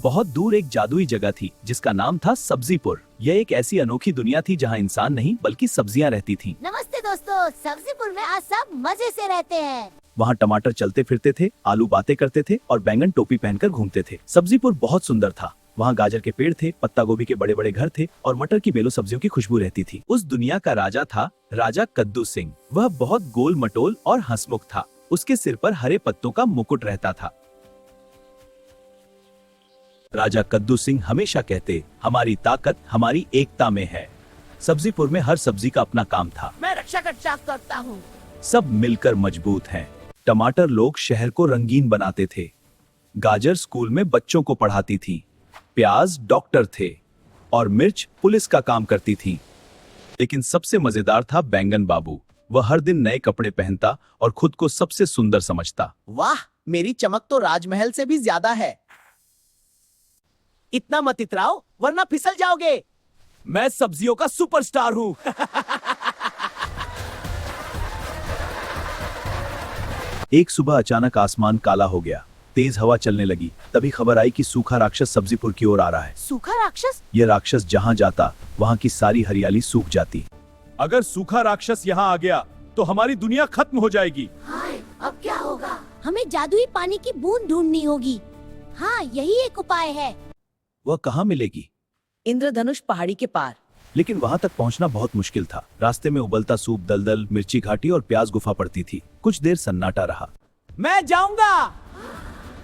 बहुत दूर एक जादुई जगह थी जिसका नाम था सब्जीपुर। यह एक ऐसी अनोखी दुनिया थी जहाँ इंसान नहीं बल्कि सब्जियाँ रहती थीं। नमस्ते दोस्तों, सब्जीपुर में आज सब मजे से रहते हैं। वहाँ टमाटर चलते फिरते थे, आलू बातें करते थे और बैंगन टोपी पहनकर घूमते थे। सब्जीपुर बहुत सुंदर था। वहाँ गाजर के पेड़ थे, पत्ता गोभी के बड़े बड़े घर थे और मटर की बेलों सब्जियों की खुशबू रहती थी। उस दुनिया का राजा था राजा कद्दू सिंह। वह बहुत गोल मटोल और हंसमुख था। उसके सिर पर हरे पत्तों का मुकुट रहता था। राजा कद्दू सिंह हमेशा कहते, हमारी ताकत हमारी एकता में है। सब्जीपुर में हर सब्जी का अपना काम था। मैं रक्षा करता हूँ। सब मिलकर मजबूत हैं। टमाटर लोग शहर को रंगीन बनाते थे, गाजर स्कूल में बच्चों को पढ़ाती थी, प्याज डॉक्टर थे और मिर्च पुलिस का काम करती थी। लेकिन सबसे मजेदार था बैंगन बाबू। वह हर दिन नए कपड़े पहनता और खुद को सबसे सुंदर समझता। वाह, मेरी चमक तो राजमहल से भी ज्यादा है। इतना मत इतराओ वरना फिसल जाओगे। मैं सब्जियों का सुपरस्टार हूँ। एक सुबह अचानक आसमान काला हो गया, तेज हवा चलने लगी। तभी खबर आई कि सूखा राक्षस सब्जीपुर की ओर आ रहा है। सूखा राक्षस? यह राक्षस जहाँ जाता वहाँ की सारी हरियाली सूख जाती। अगर सूखा राक्षस यहाँ आ गया तो हमारी दुनिया खत्म हो जाएगी। हाय, अब क्या होगा? हमें जादुई पानी की बूंद ढूंढनी होगी। हाँ, यही एक उपाय है। वह कहाँ मिलेगी? इंद्रधनुष पहाड़ी के पार। लेकिन वहाँ तक पहुँचना बहुत मुश्किल था। रास्ते में उबलता सूप, दलदल, मिर्ची घाटी और प्याज गुफा पड़ती थी। कुछ देर सन्नाटा रहा। मैं जाऊंगा।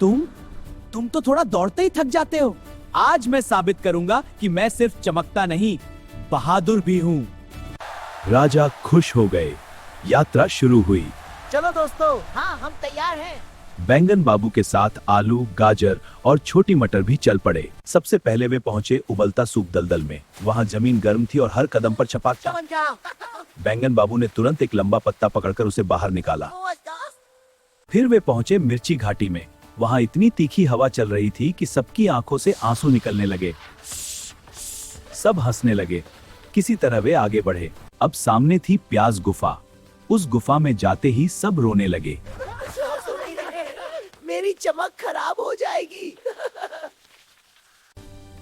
तुम तो थोड़ा दौड़ते ही थक जाते हो। आज मैं साबित करूंगा कि मैं सिर्फ चमकता नहीं, बहादुर भी हूँ। राजा खुश हो गए। यात्रा शुरू हुई। चलो दोस्तों। हाँ, हम तैयार हैं। बैंगन बाबू के साथ आलू, गाजर और छोटी मटर भी चल पड़े। सबसे पहले वे पहुंचे उबलता सूप दलदल में। वहां जमीन गर्म थी और हर कदम पर छपाक था। बैंगन बाबू ने तुरंत एक लंबा पत्ता पकड़कर उसे बाहर निकाला। फिर वे पहुंचे मिर्ची घाटी में। वहां इतनी तीखी हवा चल रही थी कि सबकी आंखों से आंसू निकलने लगे। सब हंसने लगे। किसी तरह वे आगे बढ़े। अब सामने थी प्याज गुफा। उस गुफा में जाते ही सब रोने लगे। मेरी चमक खराब हो जाएगी।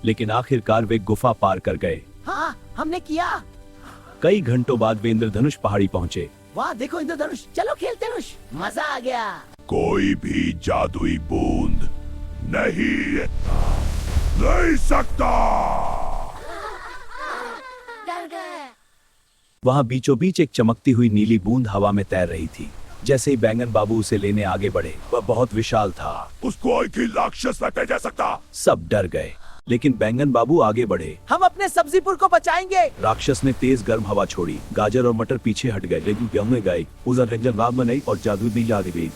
लेकिन आखिरकार वे गुफा पार कर गए। हाँ, हमने किया। कई घंटों बाद वे इंद्रधनुष पहाड़ी पहुंचे। वाह, देखो इंद्रधनुष। चलो खेलते हैं। मजा आ गया। कोई भी जादुई बूंद नहीं सकता। डर गए। वहां बीचों बीच एक चमकती हुई नीली बूंद हवा में तैर रही थी। जैसे ही बैंगन बाबू उसे लेने आगे बढ़े, वह बहुत विशाल था। उसको एक ही राक्षस नहीं जा सकता। सब डर गए, लेकिन बैंगन बाबू आगे बढ़े। हम अपने सब्जीपुर को बचाएंगे। राक्षस ने तेज गर्म हवा छोड़ी। गाजर और मटर पीछे हट गए, लेकिन गेहूं गई, उधर रंजन राम बनाई और जादू भी जा गई।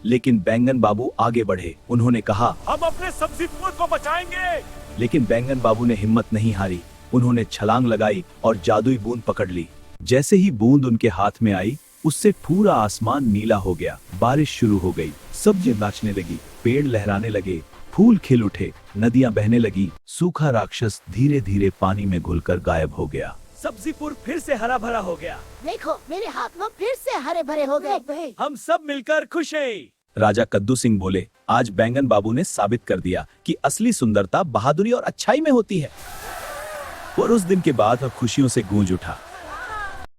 लेकिन बैंगन बाबू आगे बढ़े। उन्होंने कहा, हम अपने सब्जीपुर को बचाएंगे। लेकिन बैंगन बाबू ने हिम्मत नहीं हारी। उन्होंने छलांग लगाई और जादुई बूंद पकड़ ली। जैसे ही बूंद उनके हाथ में आई, उससे पूरा आसमान नीला हो गया। बारिश शुरू हो गई। सब्जी नाचने लगी, पेड़ लहराने लगे, फूल खिल उठे, नदियां बहने लगी। सूखा राक्षस धीरे धीरे पानी में घुलकर गायब हो गया। सब्जीपुर फिर से हरा भरा हो गया। देखो, मेरे हाथ में फिर से हरे भरे हो गए। हम सब मिलकर खुश हैं। राजा कद्दू सिंह बोले, आज बैंगन बाबू ने साबित कर दिया कि असली सुंदरता बहादुरी और अच्छाई में होती है। और उस दिन के बाद खुशियों से गूंज उठा।